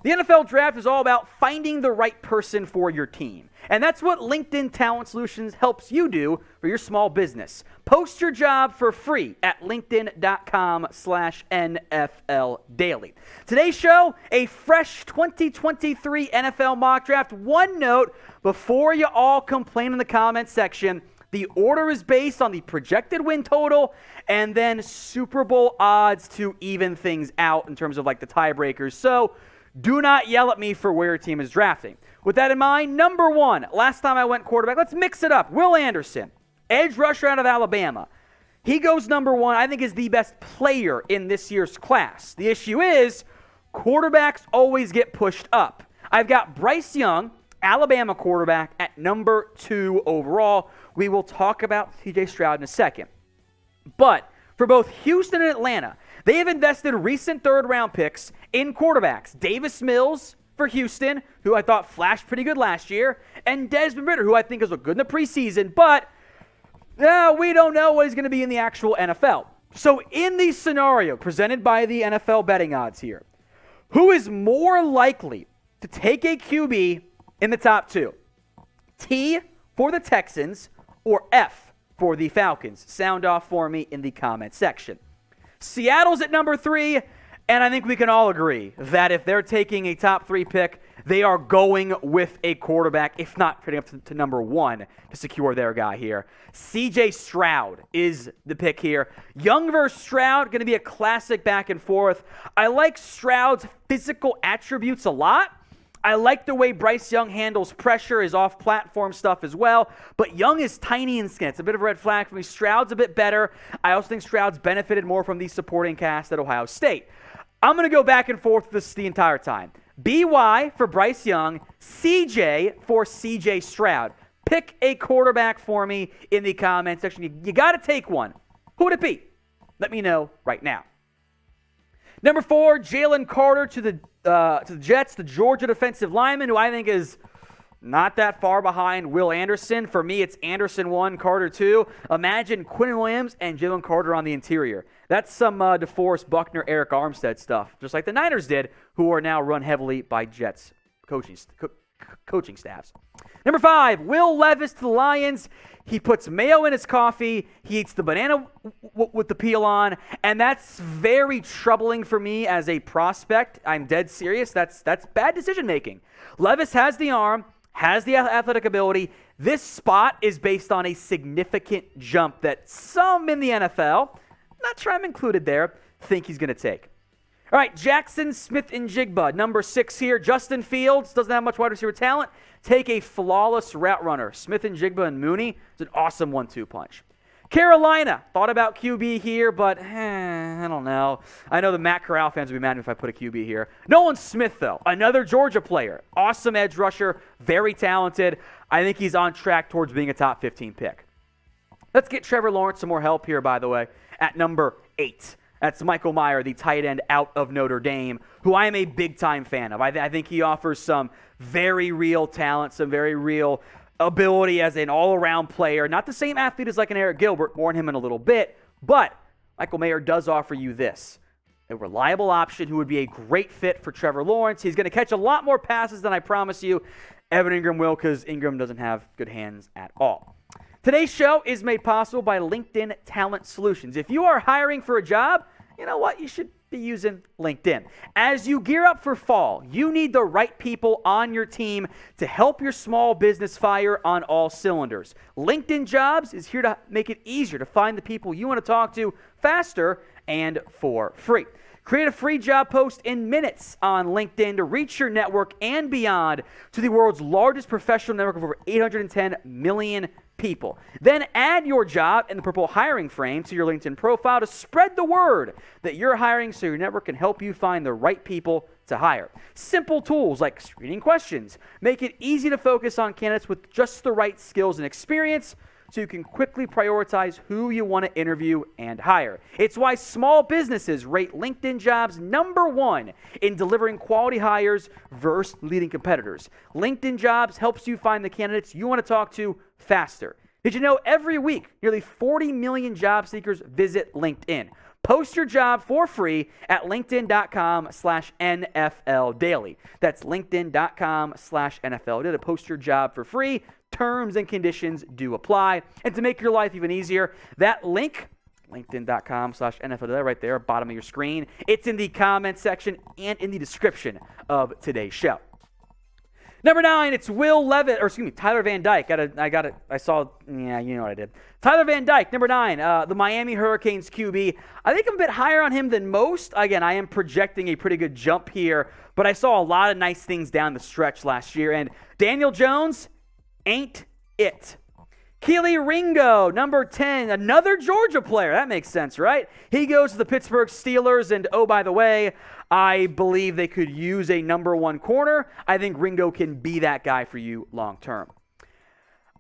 The NFL Draft is all about finding the right person for your team. And that's what LinkedIn Talent Solutions helps you do for your small business. Post your job for free at linkedin.com/NFL Daily. Today's show, a fresh 2023 NFL mock draft. One note before you all complain in the comments section, the order is based on the projected win total and then Super Bowl odds to even things out in terms of like the tiebreakers. So do not yell at me for where your team is drafting. With that in mind, number one, last time I went quarterback, let's mix it up. Will Anderson, edge rusher out of Alabama. He goes number one, I think is the best player in this year's class. The issue is quarterbacks always get pushed up. I've got Bryce Young, Alabama quarterback, at number 2 overall. We will talk about C.J. Stroud in a second. But for both Houston and Atlanta, they have invested recent third-round picks in quarterbacks. Davis Mills for Houston, who I thought flashed pretty good last year, and Desmond Ridder, who I think has looked good in the preseason, but we don't know what he's going to be in the actual NFL. So in the scenario presented by the NFL betting odds here, who is more likely to take a QB in the top 2? T for the Texans or F for the Falcons? Sound off for me in the comment section. Seattle's at number 3, and I think we can all agree that if they're taking a top 3 pick, they are going with a quarterback, if not putting up to number 1 to secure their guy here. C.J. Stroud is the pick here. Young versus Stroud, going to be a classic back and forth. I like Stroud's physical attributes a lot. I like the way Bryce Young handles pressure, his off-platform stuff as well. But Young is tiny and skinny. It's a bit of a red flag for me. Stroud's a bit better. I also think Stroud's benefited more from the supporting cast at Ohio State. I'm going to go back and forth with this the entire time. BY for Bryce Young, CJ for CJ Stroud. Pick a quarterback for me in the comment section. You got to take one. Who would it be? Let me know right now. Number 4, Jalen Carter to the Jets, the Georgia defensive lineman, who I think is not that far behind Will Anderson. For me, it's Anderson 1, Carter 2. Imagine Quinn Williams and Jalen Carter on the interior. That's some DeForest Buckner, Eric Armstead stuff, just like the Niners did, who are now run heavily by Jets coaching staffs. Number 5, Will Levis to the Lions. He puts mayo in his coffee. He eats the banana with the peel on, and that's very troubling for me as a prospect. I'm dead serious. That's bad decision making. Levis has the arm, has the athletic ability. This spot is based on a significant jump that some in the NFL, not sure I'm included there, think he's going to take. All right, Jaxon, Smith-Njigba, number 6 here. Justin Fields doesn't have much wide receiver talent. Take a flawless route runner. Smith-Njigba and Mooney. It's an awesome 1-2 punch. Carolina, thought about QB here, but I don't know. I know the Matt Corral fans would be mad at me if I put a QB here. Nolan Smith, though, another Georgia player. Awesome edge rusher, very talented. I think he's on track towards being a top 15 pick. Let's get Trevor Lawrence some more help here, by the way, at number 8. That's Michael Mayer, the tight end out of Notre Dame, who I am a big-time fan of. I think he offers some very real talent, some very real ability as an all-around player. Not the same athlete as like an Eric Gilbert, more on him in a little bit, but Michael Mayer does offer you this. A reliable option who would be a great fit for Trevor Lawrence. He's going to catch a lot more passes than I promise you Evan Ingram will, because Ingram doesn't have good hands at all. Today's show is made possible by LinkedIn Talent Solutions. If you are hiring for a job, you know what? You should be using LinkedIn. As you gear up for fall, you need the right people on your team to help your small business fire on all cylinders. LinkedIn Jobs is here to make it easier to find the people you want to talk to faster and for free. Create a free job post in minutes on LinkedIn to reach your network and beyond to the world's largest professional network of over 810 million people. Then add your job in the purple hiring frame to your LinkedIn profile to spread the word that you're hiring so your network can help you find the right people to hire. Simple tools like screening questions make it easy to focus on candidates with just the right skills and experience so you can quickly prioritize who you want to interview and hire. It's why small businesses rate LinkedIn Jobs number 1 in delivering quality hires versus leading competitors. LinkedIn Jobs helps you find the candidates you want to talk to faster. Did you know every week, nearly 40 million job seekers visit LinkedIn? Post your job for free at linkedin.com/NFL daily. That's linkedin.com/NFL daily. Post your job for free. Terms and conditions do apply. And to make your life even easier, that link, linkedin.com/NFL daily, right there, bottom of your screen. It's in the comments section and in the description of today's show. Number 9, it's Tyler Van Dyke. I saw, yeah, you know what I did. Tyler Van Dyke, number 9, the Miami Hurricanes QB. I think I'm a bit higher on him than most. Again, I am projecting a pretty good jump here, but I saw a lot of nice things down the stretch last year, and Daniel Jones ain't it. Kelee Ringo, number 10, another Georgia player. That makes sense, right? He goes to the Pittsburgh Steelers, and oh, by the way, I believe they could use a number 1 corner. I think Ringo can be that guy for you long term.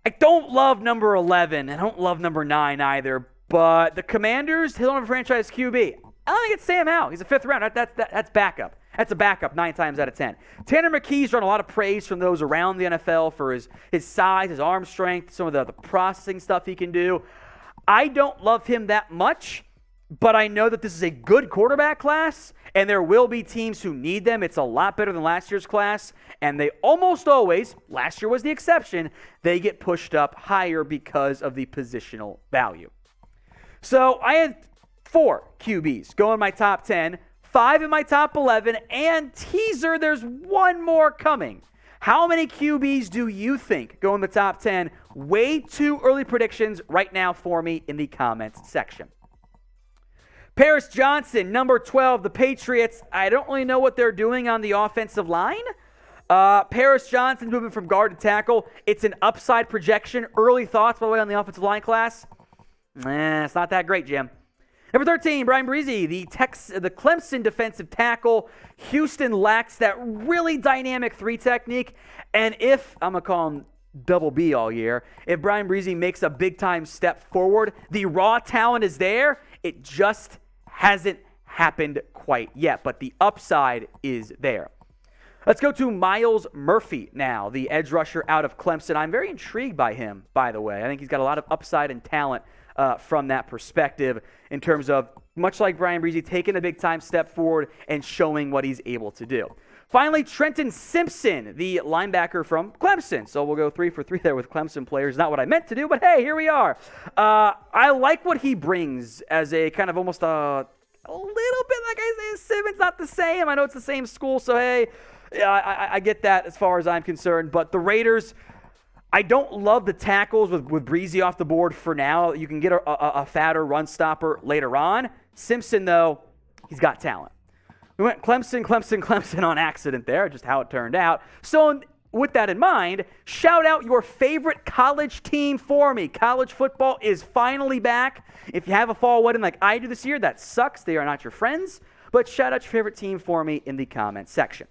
I don't love number 11. I don't love number 9 either, but the Commanders, they don't have a franchise QB. I don't think it's Sam Howell. He's a 5th round. That's backup. That's a backup 9 times out of 10. Tanner McKee's drawn a lot of praise from those around the NFL for his size, his arm strength, some of the processing stuff he can do. I don't love him that much, but I know that this is a good quarterback class, and there will be teams who need them. It's a lot better than last year's class, and they almost always, last year was the exception, they get pushed up higher because of the positional value. So I had 4 QBs go in my top 10, 5 in my top 11, and teaser, there's one more coming. How many QBs do you think go in the top 10? Way too early predictions right now for me in the comments section. Paris Johnson, number 12, the Patriots. I don't really know what they're doing on the offensive line. Paris Johnson's moving from guard to tackle. It's an upside projection. Early thoughts, by the way, on the offensive line class? It's not that great, Jim. Number 13, Bresee, the Clemson defensive tackle. Houston lacks that really dynamic 3 technique. And I'm going to call him double B all year, if Bresee makes a big-time step forward, the raw talent is there. It just hasn't happened quite yet, but the upside is there. Let's go to Myles Murphy now, the edge rusher out of Clemson. I'm very intrigued by him, by the way. I think he's got a lot of upside and talent from that perspective in terms of, much like Bresee, taking a big-time step forward and showing what he's able to do. Finally, Trenton Simpson, the linebacker from Clemson. So we'll go 3 for 3 there with Clemson players. Not what I meant to do, but hey, here we are. I like what he brings as a kind of almost a little bit like Isaiah Simmons. Not the same. I know it's the same school, so hey, I get that as far as I'm concerned. But the Raiders, I don't love the tackles with Bresee off the board for now. You can get a fatter run stopper later on. Simpson, though, he's got talent. We went Clemson on accident there, just how it turned out. So with that in mind, shout out your favorite college team for me. College football is finally back. If you have a fall wedding like I do this year, that sucks. They are not your friends. But shout out your favorite team for me in the comments section.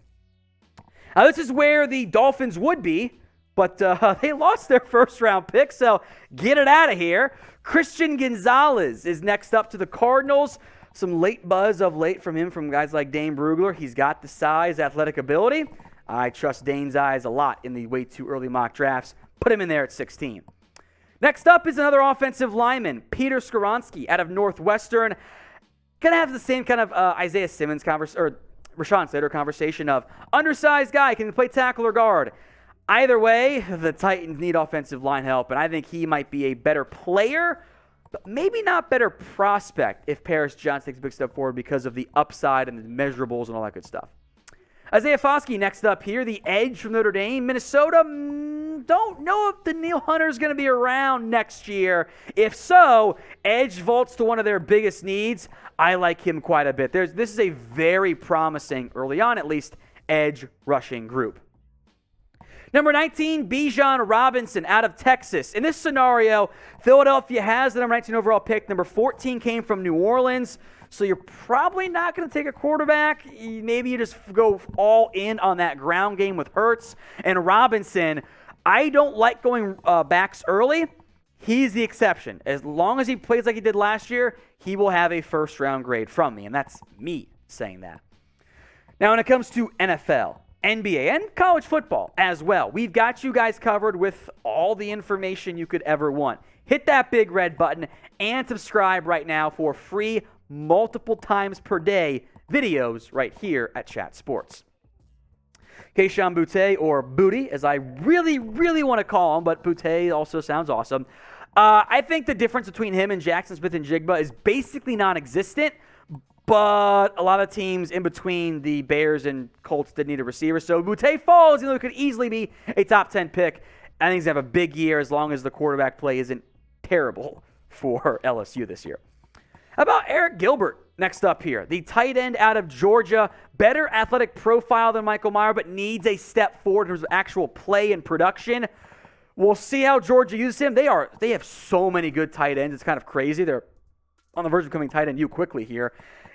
Now, this is where the Dolphins would be, but they lost their first-round pick, so get it out of here. Christian Gonzalez is next up to the Cardinals. Some late buzz of late from guys like Dane Brugler. He's got the size, athletic ability. I trust Dane's eyes a lot in the way too early mock drafts. Put him in there at 16. Next up is another offensive lineman, Peter Skoronski out of Northwestern. Gonna have the same kind of Isaiah Simmons or Rashawn Slater conversation of undersized guy, can play tackle or guard. Either way, the Titans need offensive line help, and I think he might be a better player, but maybe not better prospect if Paris Johnson takes a big step forward because of the upside and the measurables and all that good stuff. Isaiah Foskey next up here, the edge from Notre Dame. Minnesota, don't know if Danielle Hunter is going to be around next year. If so, edge vaults to one of their biggest needs. I like him quite a bit. This is a very promising, early on at least, edge rushing group. Number 19, Bijan Robinson out of Texas. In this scenario, Philadelphia has the number 19 overall pick. Number 14 came from New Orleans. So you're probably not going to take a quarterback. Maybe you just go all in on that ground game with Hurts. And Robinson, I don't like going backs early. He's the exception. As long as he plays like he did last year, he will have a first-round grade from me. And that's me saying that. Now, when it comes to NFL, NBA, and college football as well, we've got you guys covered with all the information you could ever want. Hit that big red button and subscribe right now for free multiple times per day videos right here at Chat Sports. Kayshon Boutte, or Booty, as I really, really want to call him, but Boutte also sounds awesome. I think the difference between him and Jaxon Smith-Njigba is basically non-existent, but a lot of teams in between the Bears and Colts did need a receiver. So Boutte falls, even though it could easily be a top 10 pick. I think he's going to have a big year as long as the quarterback play isn't terrible for LSU this year. How about Eric Gilbert next up here? The tight end out of Georgia. Better athletic profile than Michael Mayer, but needs a step forward in terms of actual play and production. We'll see how Georgia uses him. They have so many good tight ends. It's kind of crazy. They're on the verge of becoming tight end quickly here.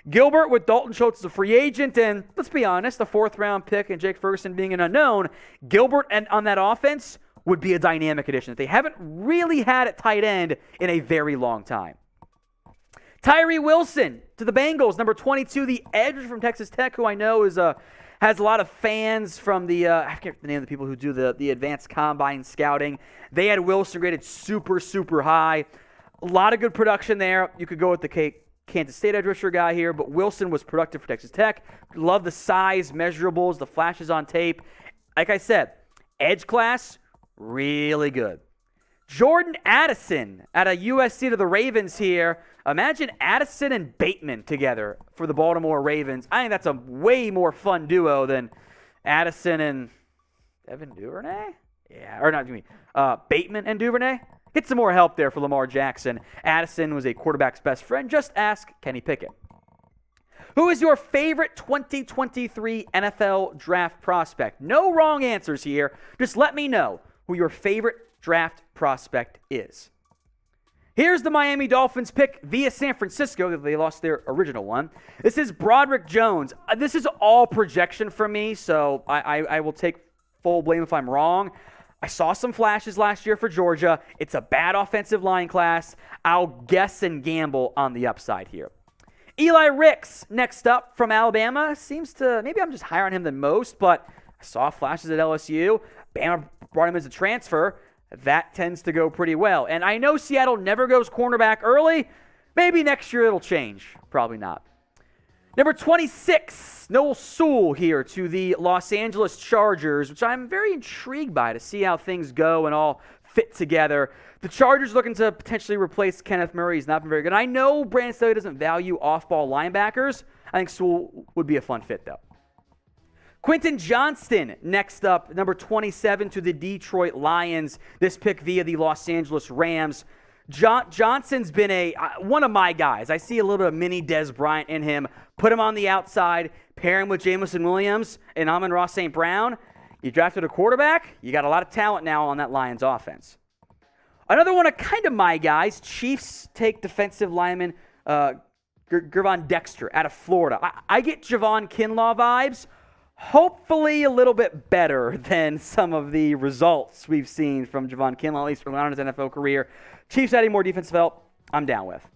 Gilbert with Dalton Schultz as a free agent, and let's be honest, the 4th-round pick and Jake Ferguson being an unknown, Gilbert and on that offense would be a dynamic addition that they haven't really had at tight end in a very long time. Tyree Wilson to the Bengals, number 22, the edge from Texas Tech, who I know has a lot of fans from the, I forget the name of the people who do the advanced combine scouting. They had Wilson graded super, super high. A lot of good production there. You could go with the Kansas State edge rusher guy here, but Wilson was productive for Texas Tech. Love the size, measurables, the flashes on tape. Like I said, edge class, really good. Jordan Addison out of USC to the Ravens here. Imagine Addison and Bateman together for the Baltimore Ravens. I think that's a way more fun duo than Addison and Evan Duvernay? Yeah, or not Bateman and Duvernay. Get some more help there for Lamar Jackson. Addison was a quarterback's best friend. Just ask Kenny Pickett. Who is your favorite 2023 NFL draft prospect? No wrong answers here. Just let me know who your favorite draft prospect is. Here's the Miami Dolphins pick via San Francisco. They lost their original one. This is Broderick Jones. This is all projection for me, so I will take full blame if I'm wrong. I saw some flashes last year for Georgia. It's a bad offensive line class. I'll guess and gamble on the upside here. Eli Ricks, next up from Alabama. Seems to, maybe I'm just higher on him than most, but I saw flashes at LSU. Bama brought him as a transfer. That tends to go pretty well. And I know Seattle never goes cornerback early. Maybe next year it'll change. Probably not. Number 26, Noah Sewell here to the Los Angeles Chargers, which I'm very intrigued by to see how things go and all fit together. The Chargers looking to potentially replace Kenneth Murray. He's not been very good. I know Brandon Staley doesn't value off-ball linebackers. I think Sewell would be a fun fit, though. Quentin Johnston, next up, number 27 to the Detroit Lions. This pick via the Los Angeles Rams. Johnson's been one of my guys. I see a little bit of mini Dez Bryant in him. Put him on the outside, pair him with Jameson Williams and Amon-Ra St. Brown. You drafted a quarterback, you got a lot of talent now on that Lions offense. Another one of kind of my guys, Chiefs take defensive lineman Gervon Dexter out of Florida. I get Javon Kinlaw vibes. Hopefully a little bit better than some of the results we've seen from Javon Kinlaw, at least early on in his NFL career. Chiefs adding more defensive help, I'm down with.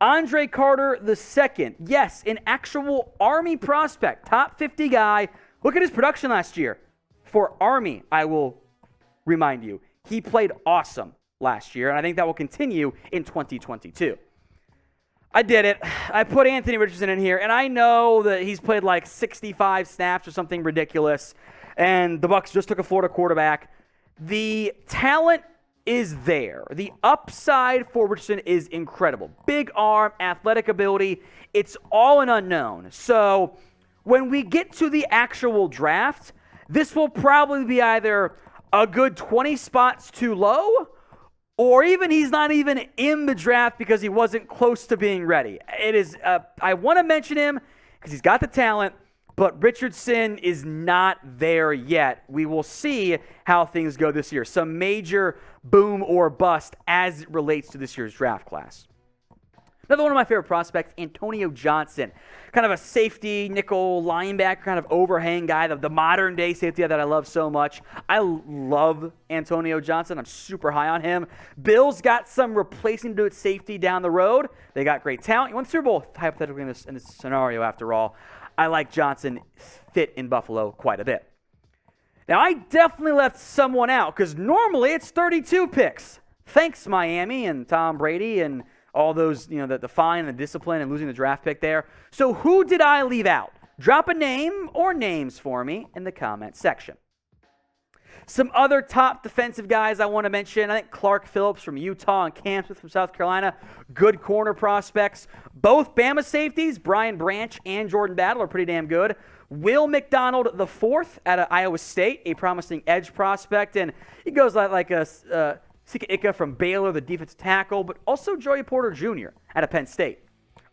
Andre Carter II, yes, an actual Army prospect, top 50 guy. Look at his production last year. For Army, I will remind you, he played awesome last year, and I think that will continue in 2022. I did it. I put Anthony Richardson in here, and I know that he's played like 65 snaps or something ridiculous, and the Bucs just took a Florida quarterback. The talent is there. The upside for Richardson is incredible. Big arm, athletic ability. It's all an unknown. So when we get to the actual draft, this will probably be either a good 20 spots too low, or even he's not even in the draft because he wasn't close to being ready. It is. I want to mention him because he's got the talent, but Richardson is not there yet. We will see how things go this year. Some major boom or bust as it relates to this year's draft class. Another one of my favorite prospects, Antonio Johnson. Kind of a safety, nickel, linebacker, kind of overhang guy, the modern-day safety that I love so much. I love Antonio Johnson. I'm super high on him. Bills got some replacing to do at safety down the road. They got great talent. You won the Super Bowl, hypothetically, in this scenario, after all. I like Johnson fit in Buffalo quite a bit. Now, I definitely left someone out because normally it's 32 picks. Thanks, Miami and Tom Brady and all those, the fine and the discipline and losing the draft pick there. So who did I leave out? Drop a name or names for me in the comment section. Some other top defensive guys I want to mention. I think Clark Phillips from Utah and Cam Smith from South Carolina, good corner prospects. Both Bama safeties, Brian Branch and Jordan Battle, are pretty damn good. Will McDonald IV out of Iowa State, a promising edge prospect. And he goes like a Sika Ika from Baylor, the defensive tackle, but also Joey Porter Jr. out of Penn State.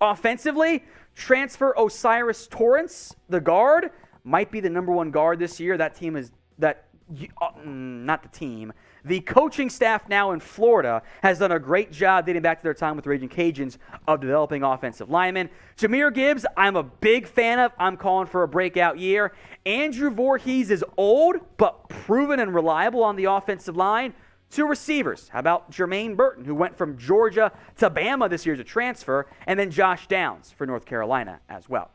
Offensively, transfer Osiris Torrance, the guard, might be the number one guard this year. That team is not the team. The coaching staff now in Florida has done a great job dating back to their time with the Raging Cajuns of developing offensive linemen. Jahmyr Gibbs, I'm a big fan of. I'm calling for a breakout year. Andrew Voorhees is old, but proven and reliable on the offensive line. 2 receivers. How about Jermaine Burton, who went from Georgia to Bama this year as a transfer, and then Josh Downs for North Carolina as well.